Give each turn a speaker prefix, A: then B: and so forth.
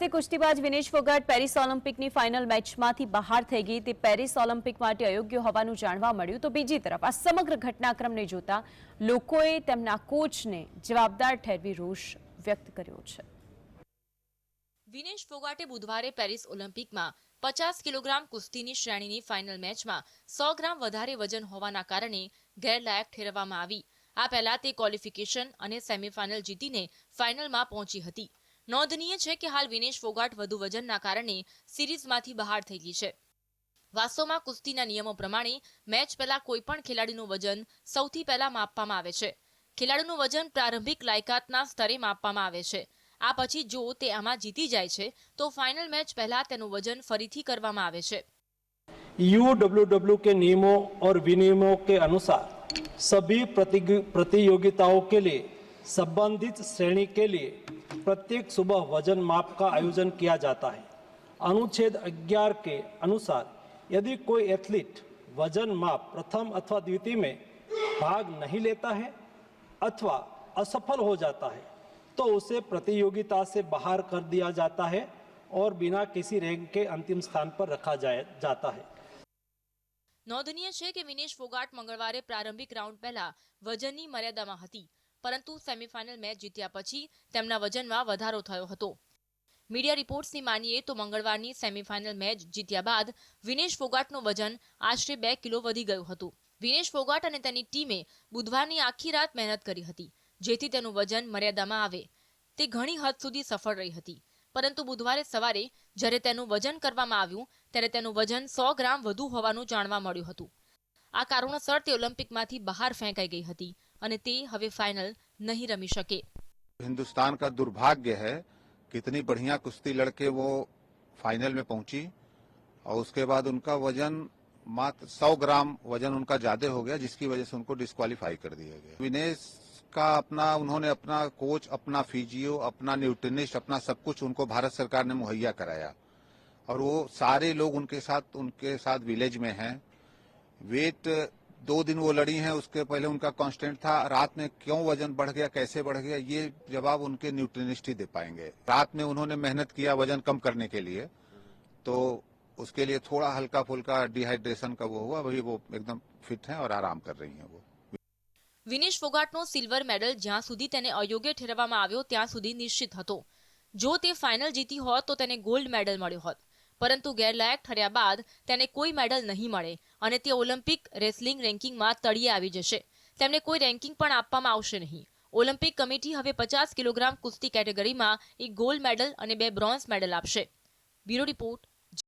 A: કુસ્તીબાજ Vinesh Phogat Paris ઓલિમ્પિકની final મેચમાંથી બહાર થઈ ગઈ તે પેરિસ ઓલિમ્પિક માટે અયોગ્ય હોવાનું જાણવા મળ્યું તો બીજી તરફ આ સમગ્ર ઘટનાક્રમને જોતા લોકોએ તેમના કોચને જવાબદાર ઠેરવી રોષ વ્યક્ત કર્યો છે।
B: વિનેશ ફોગાટે બુધવારે પેરિસ ઓલિમ્પિકમાં 50 કિલોગ્રામ કુસ્તીની શ્રેણીની ફાઇનલ મેચમાં 100 ગ્રામ વધારે વજન હોવાના કારણે ગેરલાયક ઠેરવવામાં આવી। આ પહેલા તે ક્વોલિફિકેશન અને સેમીફાઇનલ જીતીને ફાઇનલમાં પહોંચી હતી। નોંધનીય છે કે હાલ વિનેશ ફોગાટ વધુ વજનના કારણે સિરીઝમાંથી બહાર થઈ ગઈ છે। વાસ્તવમાં કુસ્તીના નિયમો પ્રમાણે મેચ પહેલા કોઈપણ ખેલાડીનું વજન સૌથી પહેલા માપવામાં આવે છે। ખેલાડીનું વજન પ્રારંભિક લાયકાતના સ્તરે માપવામાં આવે છે। આ પછી જો તે આમાં જીતી જાય છે તો ફાઇનલ મેચ પહેલા તેનું વજન ફરીથી કરવામાં આવે છે।
C: यूडब्ल्यूडब्ल्यू के नियमों और विनियमों के अनुसार सभी प्रतियोगिताओं के लिए संबंधित श्रेणी के लिए प्रत्येक सुबह वजन माप का आयोजन किया जाता है। अनुच्छेद 11 के अनुसार यदि कोई एथलीट वजन माप प्रथम अथवा द्वितीय में भाग नहीं लेता है अथवा असफल हो जाता है तो उसे प्रतियोगिता से बाहर कर दिया जाता है और बिना किसी रैंक के अंतिम स्थान पर रखा जाता है।
B: નોંધનીય છે કે વિનેશ ફોગાટ મંગળવારે પ્રારંભિક રાઉન્ડ પહેલા વજનની મર્યાદામાં હતી, પરંતુ સેમીફાઇનલ મેચ જીત્યા પછી તેમના વજનમાં વધારો થયો હતો। મીડિયા રિપોર્ટ્સની માનીએ તો મંગળવારની સેમીફાઇનલ મેચ જીત્યા બાદ વિનેશ ફોગાટનું વજન આશરે 2 કિલો વધી ગયું હતું। વિનેશ ફોગાટ અને તેની ટીમે બુધવારની આખી રાત મહેનત કરી હતી જેથી તેનું વજન મર્યાદામાં આવે। તે ઘણી હદ સુધી સફળ રહી હતી, પરંતુ બુધવારે સવારે જ્યારે તેનું વજન કરવામાં આવ્યું ત્યારે તેનું વજન 100 ગ્રામ વધુ હોવાનું જાણવા મળ્યું હતું। આ કારણોસર તે ઓલિમ્પિકમાંથી બહાર ફેંકાઈ ગઈ હતી અને તે હવે ફાઇનલ नहीं रमी सके।
D: हिंदुस्तान का दुर्भाग्य है कि इतनी बढ़िया कुश्ती लड़के वो फाइनल में पहुंची और उसके बाद उनका वजन मात्र 100 ग्राम वजन उनका ज्यादा हो गया, जिसकी वजह से उनको डिस्क्वालीफाई कर दिया गया। विनेश का उन्होंने अपना कोच, अपना फिजियो, अपना न्यूट्रिनिस्ट, अपना सब कुछ उनको भारत सरकार ने मुहैया कराया और वो सारे लोग उनके साथ विलेज में हैं। वेट 2 दिन वो लड़ी हैं, उसके पहले उनका कांस्टेंट था। रात में क्यों वजन बढ़ गया, कैसे बढ़ गया, ये जवाब उनके न्यूट्रिनिस्ट ही दे पाएंगे। रात में उन्होंने मेहनत किया वजन कम करने के लिए, तो उसके लिए थोड़ा हल्का फुल्का डिहाइड्रेशन का वो हुआ, वही वो एकदम फिट हैं और आराम कर रही हैं वो।
B: વિનેશ ફોગાટનો સિલ્વર મેડલ જ્યાં સુધી તેને અયોગ્ય ઠેરવવામાં આવ્યો ત્યાં સુધી નિશ્ચિત હતો। જો તે ફાઇનલ જીતી હોત તો તેને ગોલ્ડ મેડલ મળ્યો હોત, પરંતુ ગેરલાયક ઠર્યા બાદ તેને કોઈ મેડલ નહીં મળે અને તે ઓલિમ્પિક રેસલિંગ રેન્કિંગમાં તળિયે આવી જશે। તેમને કોઈ રેન્કિંગ પણ આપવામાં આવશે નહીં। ઓલિમ્પિક કમિટી હવે 50 કિલોગ્રામ કુસ્તી કેટેગરીમાં એક ગોલ્ડ મેડલ અને 2 બ્રોન્ઝ મેડલ આપશે। Bureau report,